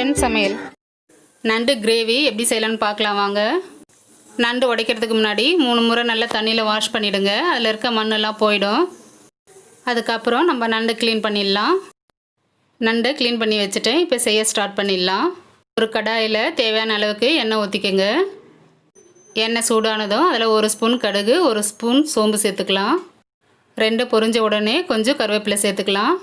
ஷென் சமையல் நண்டு கிரேவி எப்படி செய்யலான்னு பார்க்கலாம் வாங்க. நண்டு உடைக்கிறதுக்கு முன்னாடி 3 முறை நல்லா தண்ணியில் வாஷ் பண்ணிவிடுங்க. அதில் இருக்க மண்ணெல்லாம் போயிடும். அதுக்கப்புறம் நம்ம நண்டு க்ளீன் பண்ணிடலாம். நண்டை க்ளீன் பண்ணி வச்சுட்டேன். இப்போ செய்ய ஸ்டார்ட் பண்ணிடலாம். ஒரு கடாயில் தேவையான அளவுக்கு எண்ணெய் ஊற்றிக்கோங்க. எண்ணெய் சூடானதும் அதில் 1 ஸ்பூன் கடுகு, 1 ஸ்பூன் சோம்பு சேர்த்துக்கலாம். 2 பொரிஞ்ச உடனே கொஞ்சம் கருவேப்பிலை சேர்த்துக்கலாம்.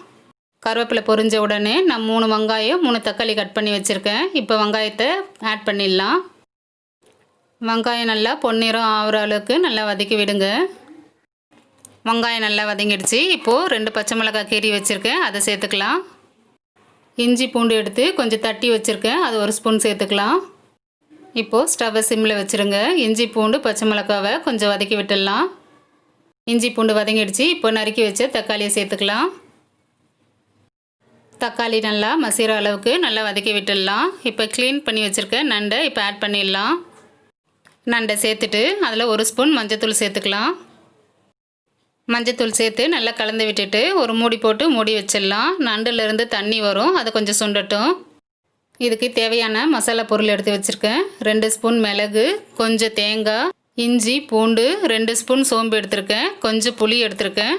கருவேப்பிலை பொரிஞ்ச உடனே நான் 3 வெங்காயம் 3 தக்காளி கட் பண்ணி வச்சுருக்கேன். இப்போ வெங்காயத்தை ஆட் பண்ணிடலாம். வெங்காயம் நல்லா பொன்னிறம் ஆகிற அளவுக்கு நல்லா வதக்கி விடுங்க. வெங்காயம் நல்லா வதங்கிடுச்சு. இப்போது 2 பச்சை மிளகாய் கீறி வச்சுருக்கேன், அதை சேர்த்துக்கலாம். இஞ்சி பூண்டு எடுத்து கொஞ்சம் தட்டி வச்சுருக்கேன், அது 1 ஸ்பூன் சேர்த்துக்கலாம். இப்போது ஸ்டவ்வை சிம்மில் வச்சுருங்க. இஞ்சி பூண்டு பச்சை மிளகாவை கொஞ்சம் வதக்கி விட்டுடலாம். இஞ்சி பூண்டு வதங்கிடுச்சு. இப்போ நறுக்கி வச்ச தக்காளியை சேர்த்துக்கலாம். தக்காளி நல்லா மசிகிற அளவுக்கு நல்லா வதக்கி விட்டுடலாம். இப்போ க்ளீன் பண்ணி வச்சுருக்க நண்டை இப்போ ஆட் பண்ணிடலாம். நண்டை சேர்த்துட்டு அதில் 1 ஸ்பூன் மஞ்சத்தூள் சேர்த்துக்கலாம். மஞ்சத்தூள் சேர்த்து நல்லா கலந்து விட்டுட்டு ஒரு மூடி போட்டு மூடி வச்சிடலாம். நண்டுலேருந்து தண்ணி வரும், அது கொஞ்சம் சுண்டட்டும். இதுக்கு தேவையான மசாலா பொருள் எடுத்து வச்சுருக்கேன். 2 ஸ்பூன் மிளகு, கொஞ்சம் தேங்காய், இஞ்சி பூண்டு, 2 ஸ்பூன் சோம்பு எடுத்திருக்கேன், கொஞ்சம் புளி எடுத்திருக்கேன்,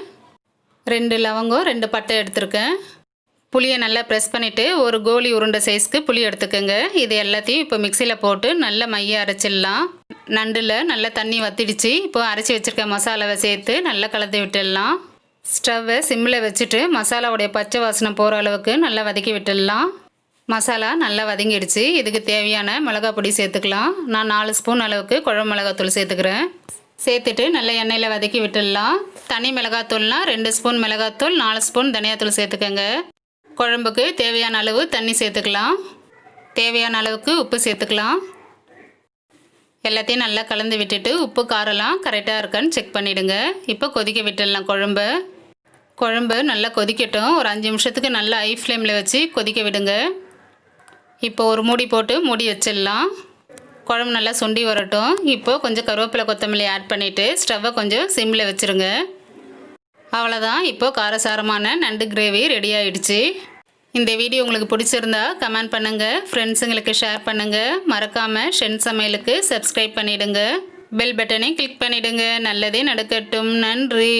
2 லவங்கம், 2 பட்டை எடுத்திருக்கேன். புளியை நல்லா ப்ரெஸ் பண்ணிவிட்டு ஒரு கோலி உருண்டை சைஸ்க்கு புளி எடுத்துக்கோங்க. இது எல்லாத்தையும் இப்போ மிக்சியில் போட்டு நல்லா மைய அரைச்சிடலாம். நண்டில் நல்லா தண்ணி வற்றிடுச்சு. இப்போ அரைச்சி வச்சுருக்க மசாலாவை சேர்த்து நல்லா கலந்து விட்டுடலாம். ஸ்டவ்வை சிம்மில் வச்சுட்டு மசாலாவுடைய பச்சை வாசனை போகிற அளவுக்கு நல்லா வதக்கி விட்டுடலாம். மசாலா நல்லா வதங்கிடுச்சு. இதுக்கு தேவையான மிளகாய் பொடி சேர்த்துக்கலாம். நான் 4 ஸ்பூன் அளவுக்கு குழம்பு மிளகாத்தூள் சேர்த்துக்கிறேன். சேர்த்துட்டு நல்லா எண்ணெயில் வதக்கி விட்டுடலாம். தனி மிளகாத்தூள்னால் 2 ஸ்பூன் மிளகாத்தூள், 4 ஸ்பூன் தனியாத்தூள் சேர்த்துக்கோங்க. குழம்புக்கு தேவையான அளவு தண்ணி சேர்த்துக்கலாம். தேவையான அளவுக்கு உப்பு சேர்த்துக்கலாம். எல்லாத்தையும் நல்லா கலந்து விட்டுட்டு உப்பு காரெல்லாம் கரெக்டாக இருக்கான்னு செக் பண்ணிவிடுங்க. இப்போ கொதிக்க விட்டுடலாம். குழம்பு நல்லா கொதிக்கட்டும். ஒரு 5 நிமிஷத்துக்கு நல்லா ஹை ஃப்ளேமில் வச்சு கொதிக்க விடுங்க. இப்போ ஒரு மூடி போட்டு மூடி வச்சிடலாம். குழம்பு நல்லா சுண்டி வரட்டும். இப்போது கொஞ்சம் கருவேப்பிலை கொத்தமல்லி ஆட் பண்ணிவிட்டு ஸ்டவ்வை கொஞ்சம் சிம்மில் வச்சுருங்க. அவ்வளோதான். இப்போது காரசாரமான நண்டு கிரேவி ரெடி ஆகிடுச்சு. இந்த வீடியோ உங்களுக்கு பிடிச்சிருந்தா கமெண்ட் பண்ணுங்கள், ஃப்ரெண்ட்ஸுங்களுக்கு ஷேர் பண்ணுங்கள். மறக்காமல் ஷென் சமையலுக்கு சப்ஸ்கிரைப் பண்ணிவிடுங்க. பெல் பட்டனை கிளிக் பண்ணிவிடுங்க. நல்லதே நடக்கட்டும். நன்றி.